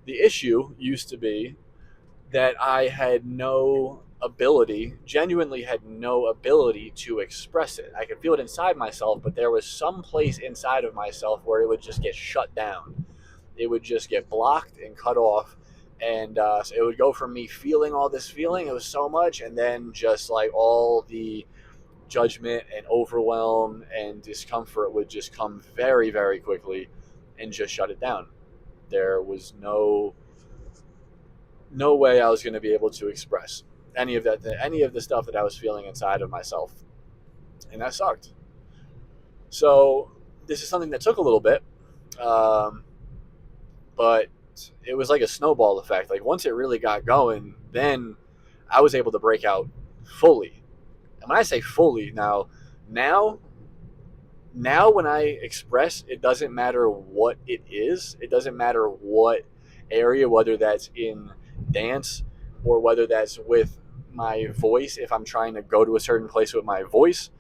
The issue used to be that I had no ability, genuinely had no ability to express it. I could feel it inside myself, but there was some place inside of myself where it would just get shut down. It would just get blocked and cut off. And so it would go from me feeling all this feeling, it was so much, and then just like all the judgment and overwhelm and discomfort would just come very, very quickly and just shut it down. There was no way I was going to be able to express any of the stuff that I was feeling inside of myself, and that sucked. So this is something that took a little bit, um, but it was like a snowball effect. Like once it really got going, then I was able to break out fully. And when I say fully, now, now when I express, it doesn't matter what it is. It doesn't matter what area, whether that's in dance or whether that's with my voice, if I'm trying to go to a certain place with my voice,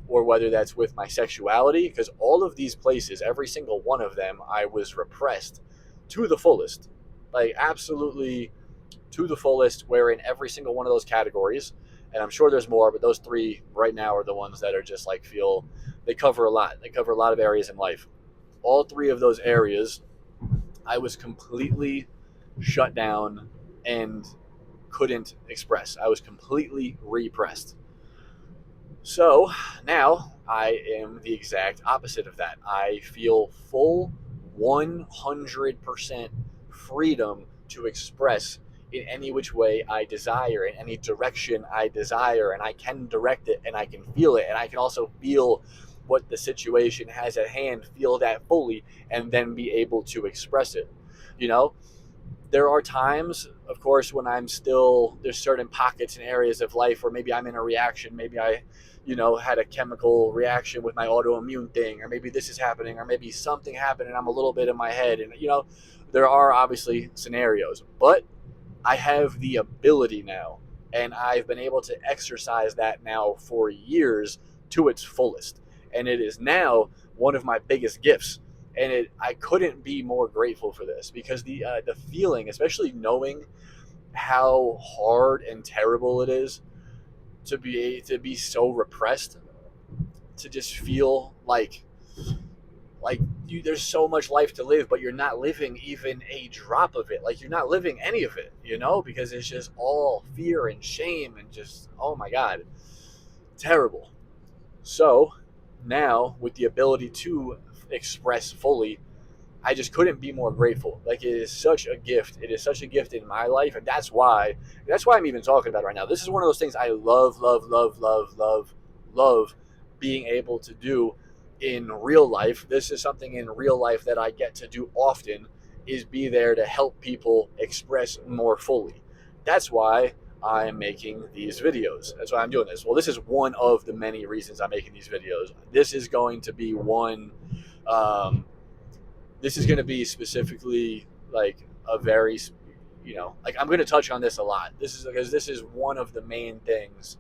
or whether that's with my sexuality, because all of these places, every single one of them, I was repressed to the fullest. Like, absolutely to the fullest, where in every single one of those categories, and I'm sure there's more, but those three right now are the ones that are just like feel they cover a lot. They cover a lot of areas in life. All three of those areas, I was completely shut down and couldn't express. I was completely repressed. So now I am the exact opposite of that. I feel full 100% freedom to express in any which way I desire, in any direction I desire, and I can direct it and I can feel it, and I can also feel what the situation has at hand, feel that fully, and then be able to express it. You know, there are times, of course, when I'm still, there's certain pockets and areas of life where maybe I'm in a reaction. Maybe I, had a chemical reaction with my autoimmune thing, or maybe this is happening, or maybe something happened and I'm a little bit in my head. And, there are obviously scenarios, but I have the ability now, and I've been able to exercise that now for years to its fullest. And it is now one of my biggest gifts, and I couldn't be more grateful for this, because the feeling, especially knowing how hard and terrible it is to be so repressed, to just feel like there's so much life to live, but you're not living even a drop of it. Like, you're not living any of it, because it's just all fear and shame and just, oh my God, terrible. So now, with the ability to express fully, I just couldn't be more grateful. Like, it is such a gift. It is such a gift in my life, and that's why I'm even talking about it right now. This is one of those things I love, love, love, love, love, love being able to do in real life. This is something in real life that I get to do often, is be there to help people express more fully. That's why I'm making these videos. That's why I'm doing this. Well, this is one of the many reasons I'm making these videos. This is going to be one. This is going to be specifically like a very, like, I'm going to touch on this a lot. This is because this is one of the main things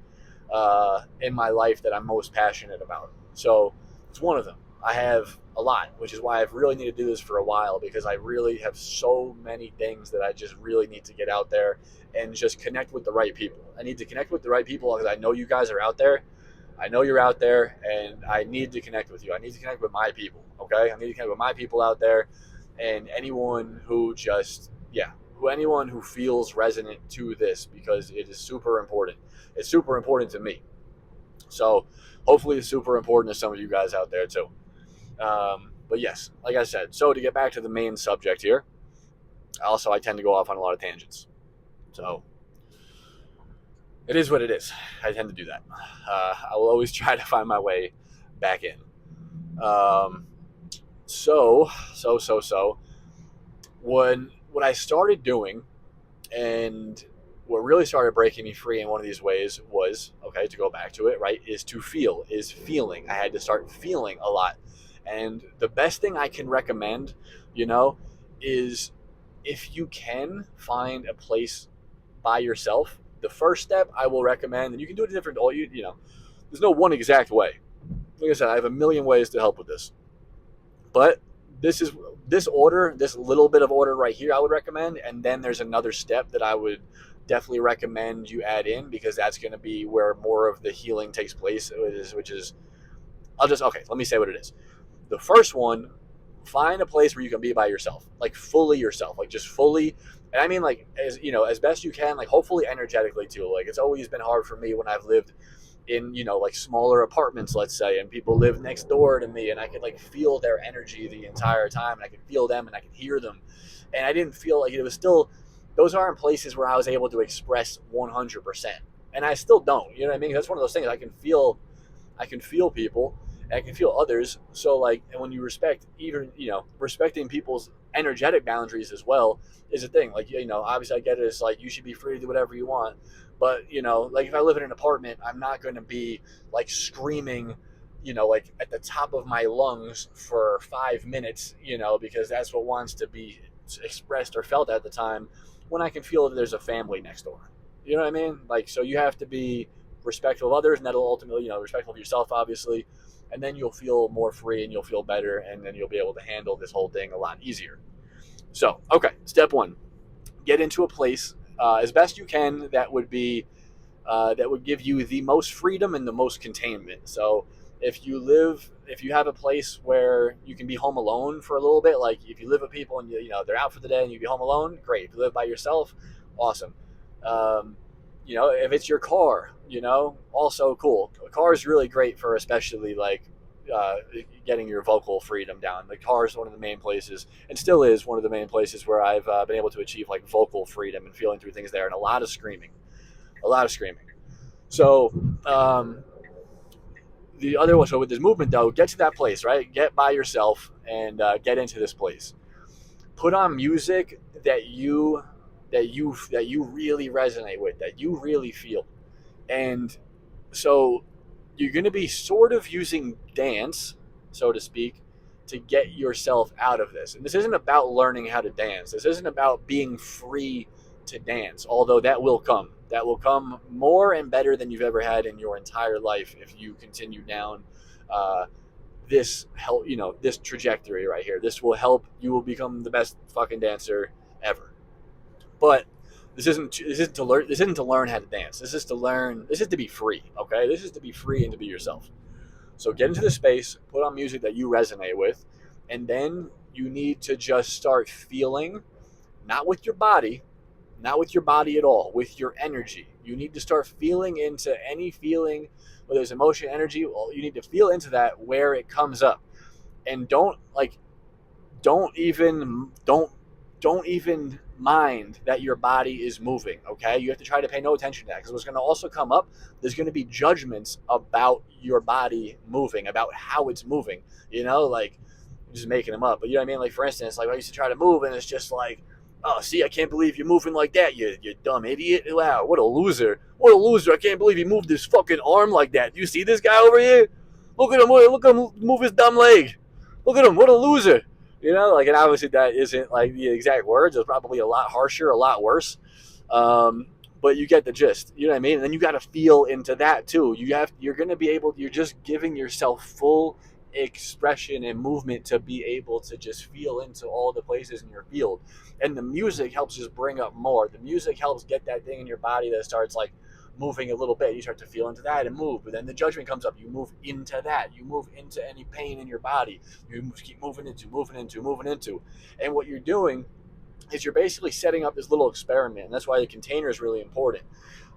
in my life that I'm most passionate about. So it's one of them. I have a lot, which is why I've really needed to do this for a while, because I really have so many things that I just really need to get out there and just connect with the right people. I need to connect with the right people because I know you guys are out there. I know you're out there, and I need to connect with you. I need to connect with my people, okay? I need to connect with my people out there, and anyone who anyone who feels resonant to this, because it is super important. It's super important to me. So hopefully it's super important to some of you guys out there too. But yes, like I said, so to get back to the main subject here, also I tend to go off on a lot of tangents. So it is what it is. I tend to do that. I will always try to find my way back in. Um, so, what I started doing, and what really started breaking me free in one of these ways was, okay, to go back to it, right, is feeling. I had to start feeling a lot. And the best thing I can recommend, is if you can find a place by yourself. The first step I will recommend, and you can do it different, there's no one exact way. Like I said, I have a million ways to help with this. But this is this little bit of order right here, I would recommend, and then there's another step that I would definitely recommend you add in, because that's going to be where more of the healing takes place. Which is, okay. Let me say what it is. The first one, find a place where you can be by yourself, like fully yourself, like just fully. And I mean, like, as you know, as best you can, like hopefully energetically too. Like, it's always been hard for me when I've lived in, like smaller apartments, let's say, and people live next door to me, and I could like feel their energy the entire time, and I could feel them and I could hear them, and I didn't feel like it was still. Those aren't places where I was able to express 100%, and I still don't. You know what I mean? That's one of those things. I can feel people, and I can feel others. So like, and when you respect, even respecting people's energetic boundaries as well is a thing. Like, obviously I get it. It's like you should be free to do whatever you want, but like if I live in an apartment, I'm not going to be like screaming, like at the top of my lungs for 5 minutes, because that's what wants to be expressed or felt at the time, when I can feel that there's a family next door. You know what I mean? Like, so you have to be respectful of others, and that'll ultimately, respectful of yourself, obviously, and then you'll feel more free and you'll feel better, and then you'll be able to handle this whole thing a lot easier. So, okay, step one: get into a place as best you can that would give you the most freedom and the most containment. So if you have a place where you can be home alone for a little bit, like if you live with people and they're out for the day and you be home alone, great. If you live by yourself, awesome. Um, if it's your car, also cool. A car is really great for, especially like uh, getting your vocal freedom down. The car is one of the main places, and still is one of the main places where I've been able to achieve like vocal freedom and feeling through things there, and a lot of screaming. So the other one, so with this movement though, get to that place, right? Get by yourself and get into this place. Put on music that you really resonate with, that you really feel, and so you're going to be sort of using dance, so to speak, to get yourself out of this. And this isn't about learning how to dance. This isn't about being free to dance, although that will come. That will come more and better than you've ever had in your entire life if you continue down uh, this trajectory right here. This will help. You will become the best fucking dancer ever. But this isn't to learn how to dance. This is to be free, okay? This is to be free and to be yourself. So get into the space, put on music that you resonate with, and then you need to just start feeling, not with your body, not with your body at all, with your energy. You need to start feeling into any feeling, whether it's emotion, energy. Well, you need to feel into that where it comes up, and don't even don't even mind that your body is moving. Okay, you have to try to pay no attention to that, because what's going to also come up, there's going to be judgments about your body moving, about how it's moving. Like, I'm just making them up, but you know what I mean. Like, for instance, like I used to try to move, and it's just like, oh, see, I can't believe you're moving like that, you dumb idiot. Wow, what a loser. What a loser. I can't believe he moved his fucking arm like that. Do you see this guy over here? Look at him move his dumb leg. Look at him. What a loser. Like, and obviously that isn't like the exact words. It's probably a lot harsher, a lot worse. But you get the gist. You know what I mean? And then you got to feel into that too. You're going to be able, you're just giving yourself full expression and movement to be able to just feel into all the places in your field. And the music helps just bring up more. The music helps get that thing in your body that starts like moving a little bit. You start to feel into that and move, but then the judgment comes up. You move into that. You move into any pain in your body. You keep moving into. And what you're doing is you're basically setting up this little experiment. And that's why the container is really important.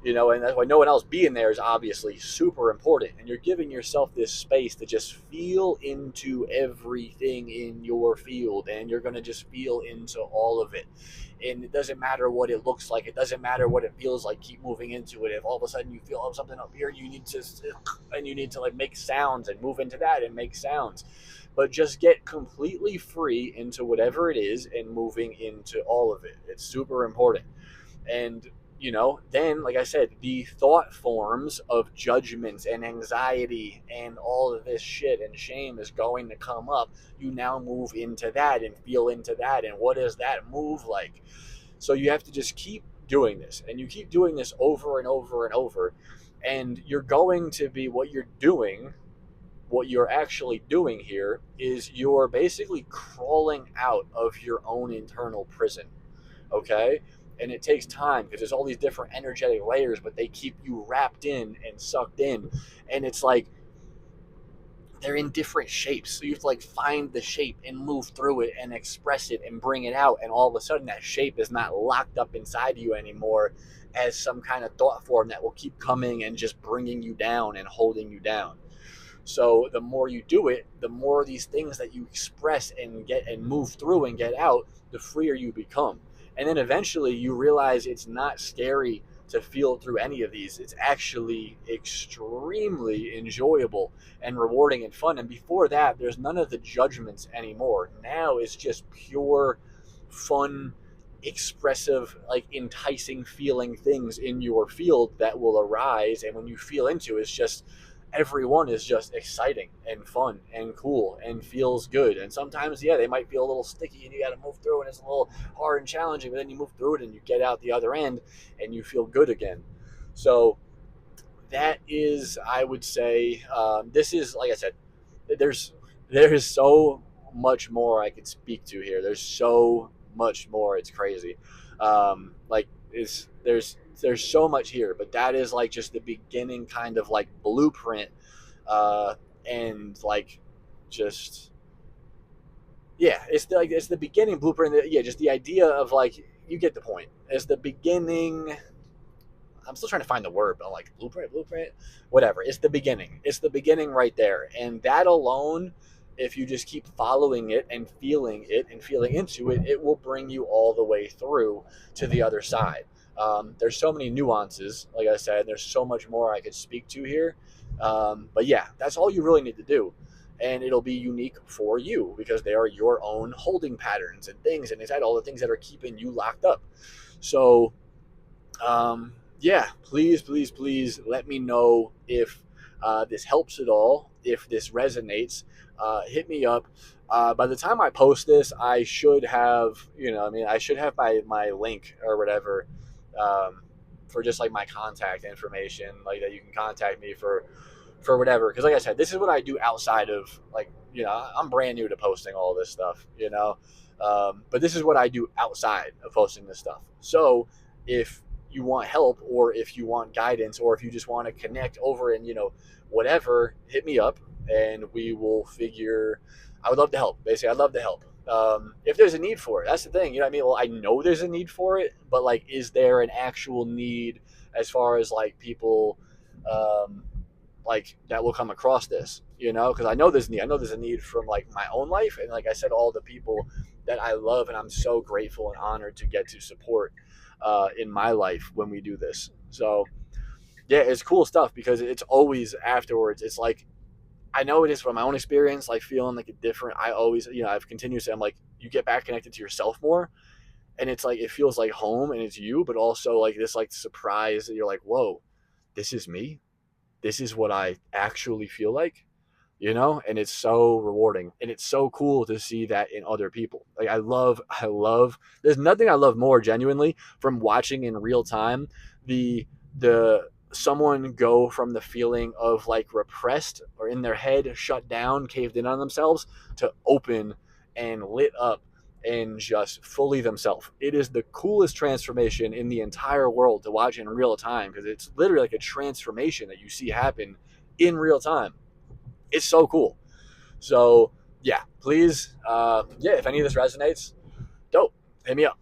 And that's why no one else being there is obviously super important. And you're giving yourself this space to just feel into everything in your field, and you're going to just feel into all of it. And it doesn't matter what it looks like. It doesn't matter what it feels like. Keep moving into it. If all of a sudden you feel something up here, you need to like make sounds and move into that and make sounds. But just get completely free into whatever it is and moving into all of it. It's super important. And then, like I said, the thought forms of judgments and anxiety and all of this shit and shame is going to come up. You now move into that and feel into that. And what does that move like? So you have to just keep doing this, and you keep doing this over and over and over. And you're going to be, what you're doing what you're actually doing here is you're basically crawling out of your own internal prison. Okay. And it takes time because there's all these different energetic layers, but they keep you wrapped in and sucked in. And it's like they're in different shapes. So you have to like find the shape and move through it and express it and bring it out. And all of a sudden that shape is not locked up inside you anymore as some kind of thought form that will keep coming and just bringing you down and holding you down. So the more you do it, the more these things that you express and get and move through and get out, the freer you become. And then eventually you realize it's not scary to feel through any of these. It's actually extremely enjoyable and rewarding and fun. And before that, there's none of the judgments anymore. Now it's just pure fun, expressive, like enticing feeling things in your field that will arise. And when you feel into it, it's just everyone is just exciting and fun and cool and feels good. And sometimes, yeah, they might feel a little sticky and you got to move through and it's a little hard and challenging, but then you move through it and you get out the other end and you feel good again. So that is, I would say, this is, like I said, there's there is so much more I could speak to here. There's so much more. It's crazy. Like is there's so much here, but that is like just the beginning kind of like blueprint, uh, and like just yeah, it's the beginning blueprint. Yeah, just the idea of like you get the point. It's the beginning. I'm still trying to find the word, but I'm like blueprint, whatever. It's the beginning. It's the beginning right there, and that alone, if you just keep following it and feeling into it, it will bring you all the way through to the other side. There's so many nuances, like I said. There's so much more I could speak to here, but yeah, that's all you really need to do. And it'll be unique for you because they are your own holding patterns and things, and inside all the things that are keeping you locked up. So yeah, please let me know if this helps at all, if this resonates. Hit me up. By the time I post this, I should have, I should have my link or whatever, for just like my contact information, like that you can contact me for whatever. Because like I said, this is what I do outside of like, I'm brand new to posting all this stuff, but this is what I do outside of posting this stuff. So if you want help or if you want guidance or if you just want to connect over and whatever, hit me up and we will figure. I would love to help. Basically, I'd love to help. If there's a need for it, that's the thing. Well, I know there's a need for it, but like, is there an actual need as far as like people, like that will come across this? Because I know there's need. I know there's a need from like my own life, and like I said, all the people that I love, and I'm so grateful and honored to get to support in my life when we do this. So yeah, it's cool stuff because it's always afterwards. It's like I know it is from my own experience, like feeling like a different. I always, I've continuously. I'm like, you get back connected to yourself more, and it's like it feels like home and it's you, but also like this like surprise that you're like, whoa, this is me. This is what I actually feel like. And it's so rewarding and it's so cool to see that in other people. Like I love there's nothing I love more genuinely from watching in real time the someone go from the feeling of like repressed or in their head shut down, caved in on themselves, to open and lit up and just fully themselves. It is the coolest transformation in the entire world to watch in real time because it's literally like a transformation that you see happen in real time. It's so cool. So yeah, please, yeah, if any of this resonates, dope, hit me up.